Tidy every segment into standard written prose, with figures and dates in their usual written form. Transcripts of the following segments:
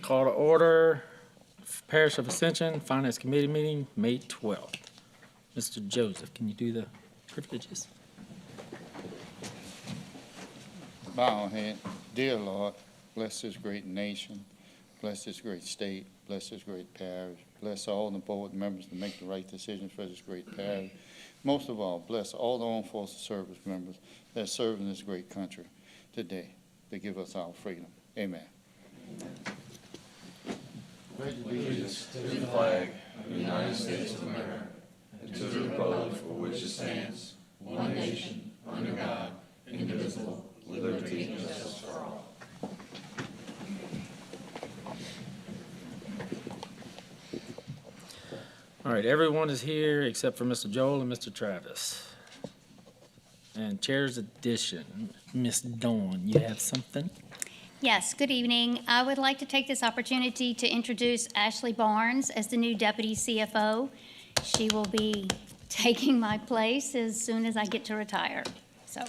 Call to order, Parish of Ascension, Finance Committee meeting, May 12th. Mr. Joseph, can you do the privileges? Bow our head. Dear Lord, bless this great nation, bless this great state, bless this great parish, bless all the board members to make the right decisions for this great parish. Most of all, bless all the armed forces service members that serve in this great country today to give us our freedom. Amen. Pledge allegiance to the flag of the United States of America and to the republic for which it stands, one nation, under God, indivisible, with liberty and justice for all. All right, everyone is here except for Mr. Joel and Mr. Travis. And Chair's addition, Miss Dawn, you have something? Yes, good evening. I would like to take this opportunity to introduce Ashley Barnes as the new Deputy CFO. She will be taking my place as soon as I get to retire. So.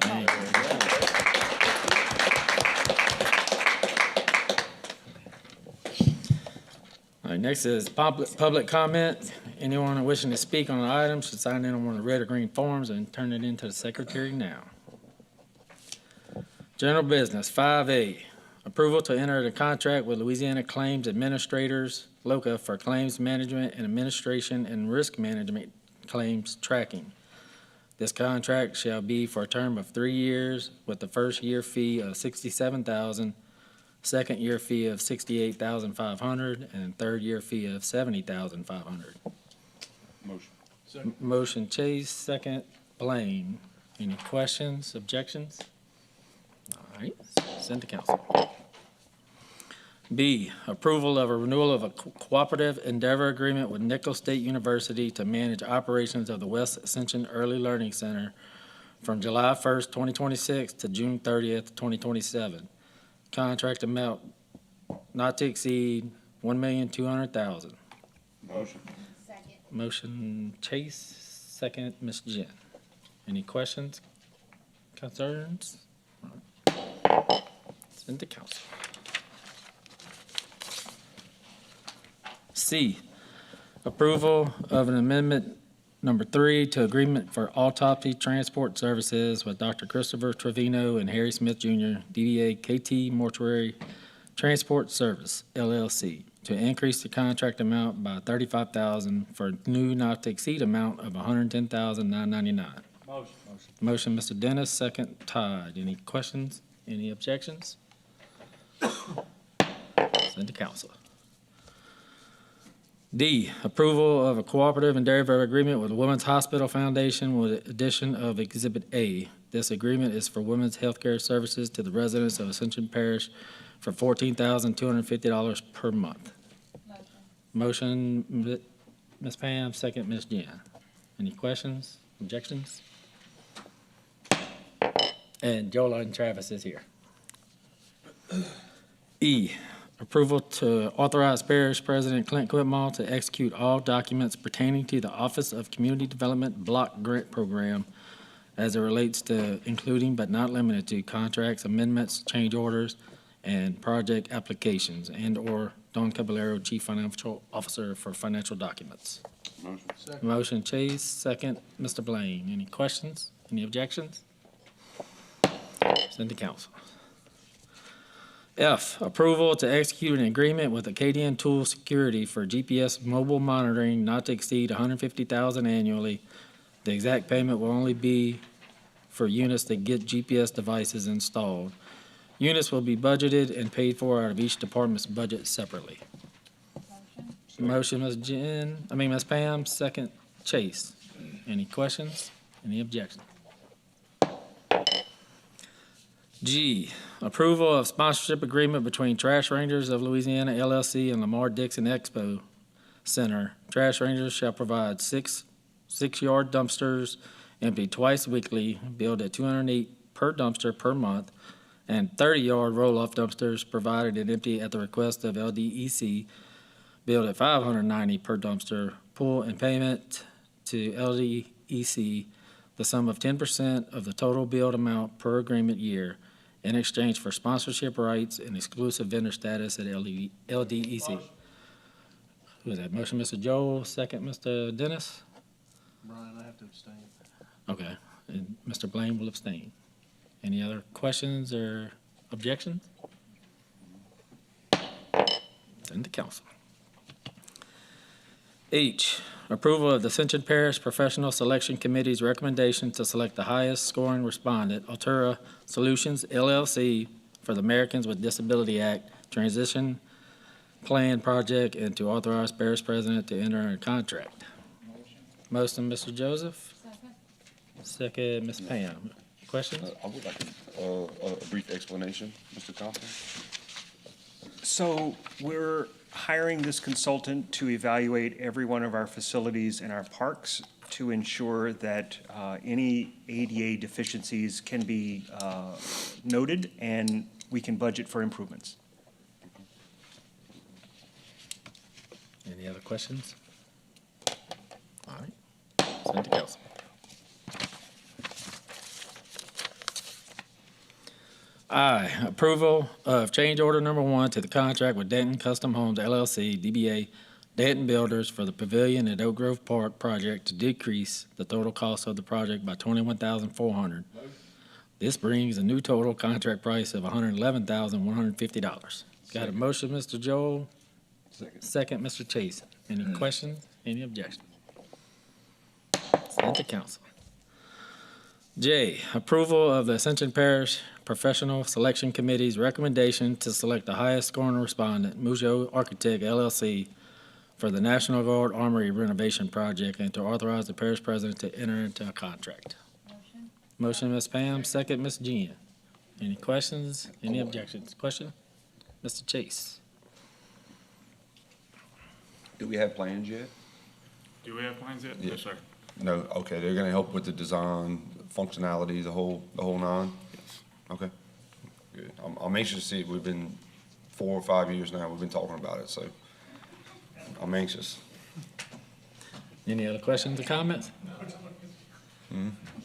All right, next is public comment. Anyone wishing to speak on an item should sign in on one of the red or green forms and turn it in to the secretary now. General business, 5A, approval to enter the contract with Louisiana Claims Administrators, LOCA, for claims management and administration and risk management claims tracking. This contract shall be for a term of 3 years with the first year fee of $67,000, second year fee of $68,500, and third year fee of $70,500. Motion. Motion Chase, second Blaine. Any questions, objections? All right, send to council. B, approval of a renewal of a cooperative endeavor agreement with Nicholls State University to manage operations of the West Ascension Early Learning Center from July 1st, 2026 to June 30th, 2027. Contract amount not to exceed $1,200,000. Motion. Second. Motion Chase, second Ms. Jen. Any questions, concerns? Send to council. C, approval of an amendment number 3 to agreement for autopsy transport services with Dr. Christopher Trevino and Harry Smith Jr., DBA KT Mortuary Transport Service, LLC, to increase the contract amount by $35,000 for a new not to exceed amount of $110,999. Motion. Motion, Mr. Dennis, second Todd. Any questions? Any objections? Send to council. D, approval of a cooperative endeavor agreement with the Women's Hospital Foundation with addition of Exhibit A. This agreement is for women's health care services to the residents of Ascension Parish for $14,250 per month. Motion, Ms. Pam, second Ms. Jen. Any questions, objections? And Joel and Travis is here. E, approval to authorize Parish President Clint Whitmore to execute all documents pertaining to the Office of Community Development Block Grant Program as it relates to including but not limited to contracts, amendments, change orders, and project applications, and/or Don Caballero, Chief Financial Officer for financial documents. Motion. Second. Motion Chase, second Mr. Blaine. Any questions? Any objections? Send to council. F, approval to execute an agreement with Acadian Tool Security for GPS mobile monitoring not to exceed $150,000 annually. The exact payment will only be for units that get GPS devices installed. Units will be budgeted and paid for out of each department's budget separately. Motion, Ms. Pam, second Chase. Any questions? Any objections? G, approval of sponsorship agreement between Trash Rangers of Louisiana LLC and Lamar Dixon Expo Center. Trash Rangers shall provide six-yard dumpsters emptied twice weekly, billed at $208 per dumpster per month, and 30-yard roll-off dumpsters provided and empty at the request of LDEC, billed at $590 per dumpster. Pool and payment to LDEC the sum of 10% of the total billed amount per agreement year, in exchange for sponsorship rights and exclusive vendor status at LDEC. Who is that? Motion, Mr. Joel, second, Mr. Dennis? Brian, I have to abstain. Okay, and Mr. Blaine will abstain. Any other questions or objections? Send to council. H, approval of the Ascension Parish Professional Selection Committee's recommendation to select the highest scoring respondent, Altura Solutions LLC, for the Americans with Disability Act Transition Plan Project, and to authorize Parish President to enter a contract. Motion, Mr. Joseph. Second, Ms. Pam. Questions? I would like a brief explanation, Mr. Thompson. So we're hiring this consultant to evaluate every one of our facilities and our parks to ensure that any ADA deficiencies can be noted and we can budget for improvements. Any other questions? All right, send to council. I, approval of change order number 1 to the contract with Denton Custom Homes LLC, DBA Denton Builders for the Pavilion at Oak Grove Park project to decrease the total cost of the project by $21,400. This brings a new total contract price of $111,150. Got a motion, Mr. Joel? Second, Mr. Chase. Any questions? Any objections? Send to council. J, approval of the Ascension Parish Professional Selection Committee's recommendation to select the highest scoring respondent, Mujo Architect LLC, for the National Guard Armory renovation project, and to authorize the parish president to enter into a contract. Motion, Ms. Pam. Second, Ms. Jean. Any questions? Any objections? Question? Mr. Chase. Do we have plans yet? Do we have plans yet? Yeah. Yes, sir. No, okay, they're gonna help with the design, functionality, the whole nine? Yes. Okay, good. I'm anxious to see it. We've been 4 or 5 years now, we've been talking about it, so I'm anxious. Any other questions or comments?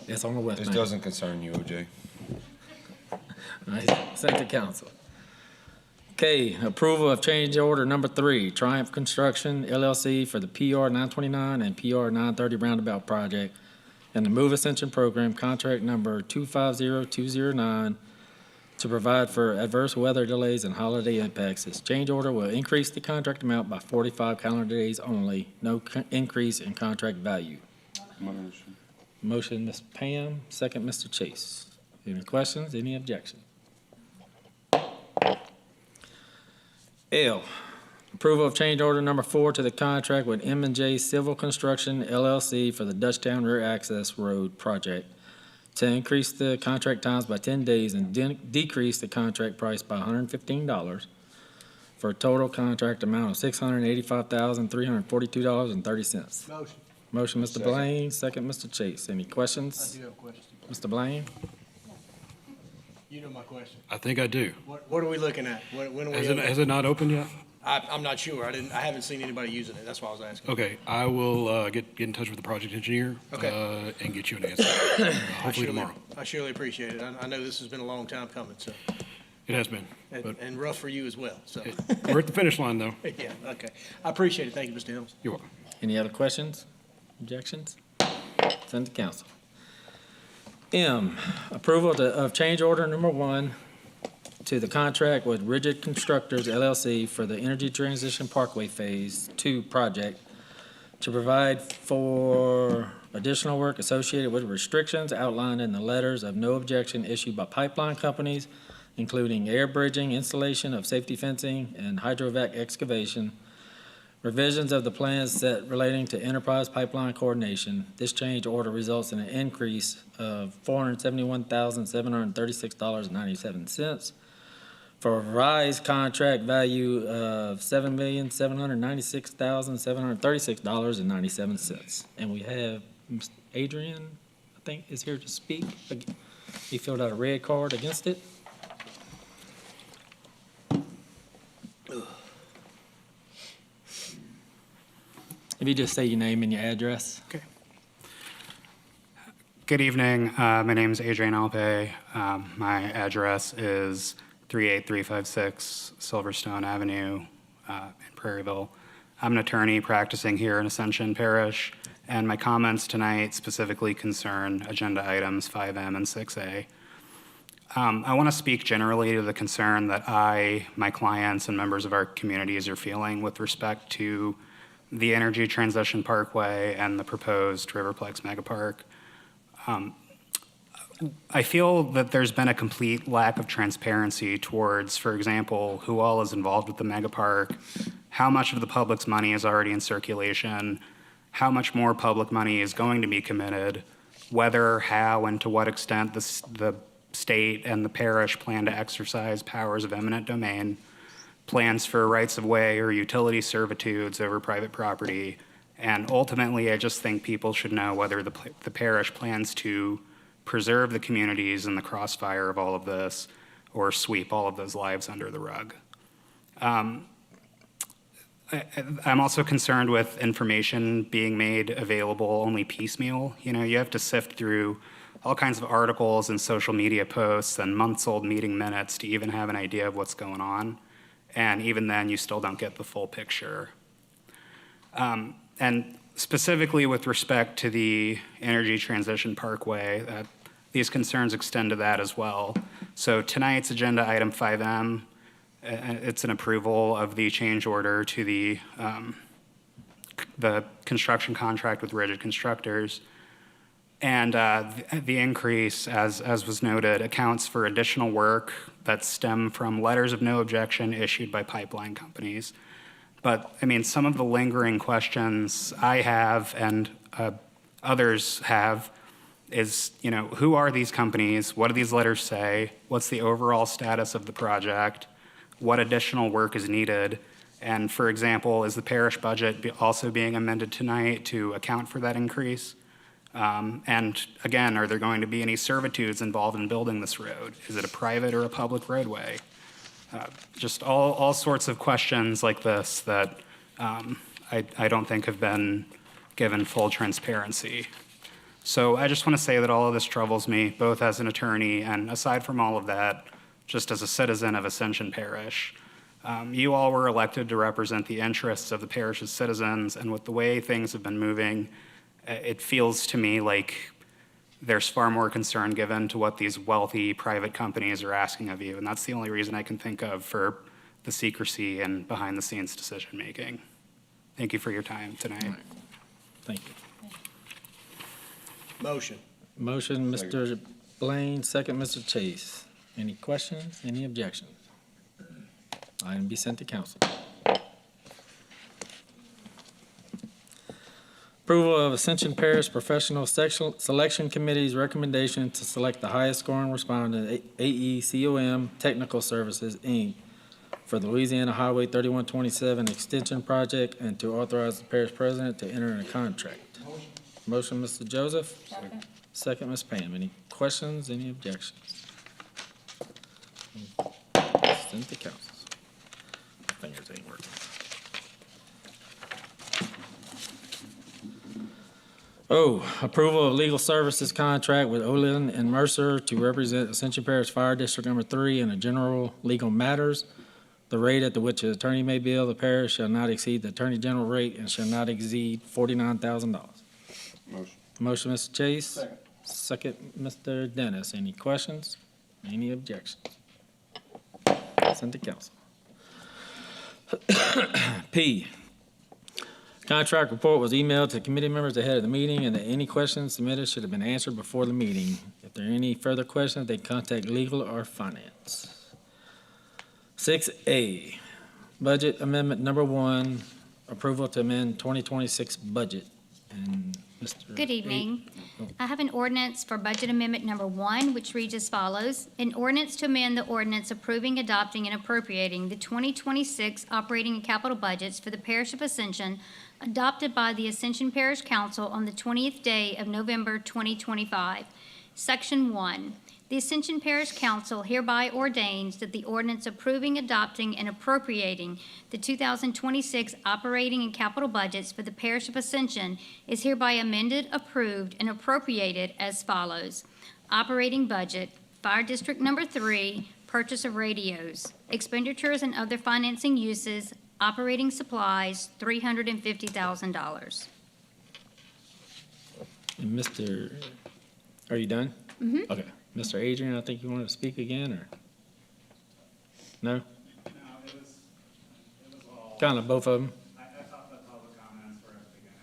It's on the west This bank. doesn't concern you, OJ. All right, sent to council. K, approval of change order number 3, Triumph Construction LLC for the PR 929 and PR 930 roundabout project and the Move Ascension Program contract number 250209 to provide for adverse weather delays and holiday impacts. This change order will increase the contract amount by 45 calendar days only, no increase in contract value. Motion. Motion, Ms. Pam, second, Mr. Chase. Any questions, any objection? L, approval of change order number 4 to the contract with M&J Civil Construction LLC for the Dutchtown Rear Access Road project to increase the contract times by 10 days and decrease the contract price by $115 for a total contract amount of $685,342.30. Motion. Motion, Mr. Second. Blaine, second, Mr. Chase. Any I questions? do have a question. Mr. Blaine? You know my question. I think I do. What are we looking at? When are we? Has it not opened yet? I'm not sure. I haven't seen anybody using it. That's why I was asking. Okay, I will get in touch with the project engineer. Okay. And get you an answer, hopefully tomorrow. I surely appreciate it. I know this has been a long time coming, so, It has been, but and rough for you as well, so. we're at the finish line, though. Yeah, okay. I appreciate it. Thank you, Mr. Helms. You're welcome. Any other questions, objections? Send to council. M, approval of change order number 1 to the contract with Rigid Constructors LLC for the Energy Transition Parkway Phase 2 project to provide for additional work associated with restrictions outlined in the letters of no objection issued by pipeline companies, including air bridging, installation of safety fencing, and hydrovac excavation, revisions of the plans set relating to enterprise pipeline coordination. This change order results in an increase of $471,736.97 for a revised contract value of $7,796,736.97. And we have Mr. Adrian, I think, is here to speak. He filled out a red card against it. If you just say your name and your address. Okay. Good evening. My name is Adrian Alpe. My address is 38356 Silverstone Avenue in Prairieville. I'm an attorney practicing here in Ascension Parish, and my comments tonight specifically concern agenda items 5M and 6A. I want to speak generally to the concern that I, my clients, and members of our communities are feeling with respect to the Energy Transition Parkway and the proposed Riverplex Megapark. I feel that there's been a complete lack of transparency towards, for example, who all is involved with the megapark, how much of the public's money is already in circulation, how much more public money is going to be committed, whether, how, and to what extent the state and the parish plan to exercise powers of eminent domain, plans for rights of way or utility servitudes over private property. And ultimately, I just think people should know whether the parish plans to preserve the communities in the crossfire of all of this or sweep all of those lives under the rug. I'm also concerned with information being made available only piecemeal. You know, you have to sift through all kinds of articles and social media posts and months-old meeting minutes to even have an idea of what's going on. And even then, you still don't get the full picture. And specifically with respect to the Energy Transition Parkway, these concerns extend to that as well. So tonight's agenda item 5M, it's an approval of the change order to the construction contract with Rigid Constructors. And the increase, as was noted, accounts for additional work that stem from letters of no objection issued by pipeline companies. But, I mean, some of the lingering questions I have and others have is, you know, who are these companies? What do these letters say? What's the overall status of the project? What additional work is needed? And, for example, is the parish budget also being amended tonight to account for that increase? And, again, are there going to be any servitudes involved in building this road? Is it a private or a public roadway? Just all sorts of questions like this that I don't think have been given full transparency. So I just want to say that all of this troubles me, both as an attorney and, aside from all of that, just as a citizen of Ascension Parish. You all were elected to represent the interests of the parish's citizens, and with the way things have been moving, it feels to me like there's far more concern given to what these wealthy private companies are asking of you, and that's the only reason I can think of for the secrecy and behind-the-scenes decision-making. Thank you for your time tonight. Right. Thank you. Motion. Motion, Mr. Blaine, second, Mr. Chase. Any questions, any objections? Item be sent to council. Approval of Ascension Parish Professional Selection Committee's recommendation to select the highest scoring respondent, AECOM Technical Services, Inc., for the Louisiana Highway 3127 Extension Project, and to authorize the parish president to enter in a contract. Motion, Mr. Joseph. Second, Ms. Pam. Any questions, any objections? Send to council. My fingers ain't working. Approval of legal services contract with Olin and Mercer to represent Ascension Parish Fire District Number 3 in the general legal matters. The rate at which the attorney may bill the parish shall not exceed the attorney general rate and shall not exceed $49,000. Motion. Motion, Mr. Chase. Second, Mr. Dennis. Any questions? Any objections? Send to council. P, contract report was emailed to committee members ahead of the meeting, and that any questions submitted should have been answered before the meeting. If there are any further questions, they contact legal or finance. 6A, budget amendment number 1, approval to amend 2026 budget. And Mr. Good evening. I have an ordinance for budget amendment number 1, which reads as follows. An ordinance to amend the ordinance approving, adopting, and appropriating the 2026 operating and capital budgets for the parish of Ascension, adopted by the Ascension Parish Council on the 20th day of November 2025. Section 1, the Ascension Parish Council hereby ordains that the ordinance approving, adopting, and appropriating the 2026 operating and capital budgets for the Parish of Ascension is hereby amended, approved, and appropriated as follows. Operating budget, Fire District Number 3, purchase of radios. Expenditures and other financing uses, operating supplies, $350,000. And Mr., are you done? Mm-hmm. Okay. Mr. Adrian, I think you wanted to speak again, or? No? No, it was all, Kind of both of them? I thought the public comments were at the beginning,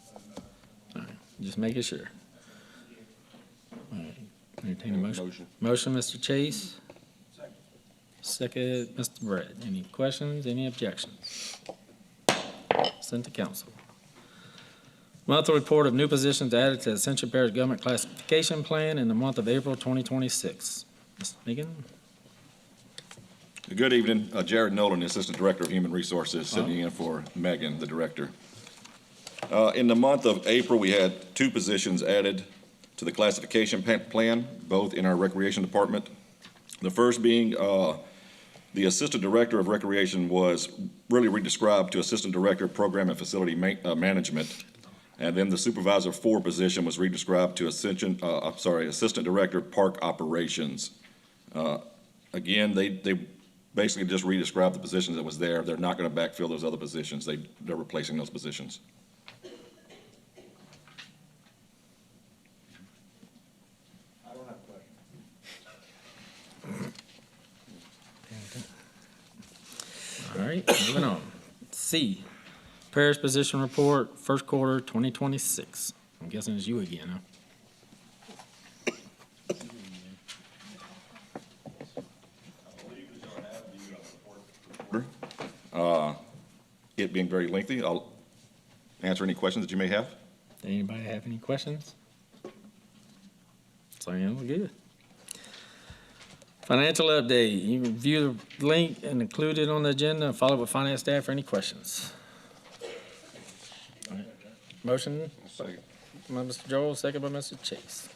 so All right, just making sure. All right, entertain a motion. Motion, Mr. Chase. Second, Mr. Brett. Any questions, any objections? Sent to council. Monthly report of new positions added to Ascension Parish Government Classification Plan in the month of April 2026. Ms. Megan? Good evening. Jared Nolan, Assistant Director of Human Resources, sitting in for Megan, the Director. In the month of April, we had 2 positions added to the classification plan, both in our Recreation Department. The first being the Assistant Director of Recreation was really redescribed to Assistant Director of Program and Facility Management. And then the Supervisor 4 position was redescribed to Assistant Director of Park Operations. Again, they basically just redescribed the positions that was there. They're not going to backfill those other positions. They're replacing those positions. I don't have a question. All right, moving on. C, Parish Position Report, first quarter 2026. I'm guessing it's you again, huh? It being very lengthy, I'll answer any questions that you may have. Anybody have any questions? So, yeah, we're good. Financial update. You review the link and include it on the agenda and follow up with finance staff for any questions. All right. Motion by Mr. Joel, second by Mr. Chase.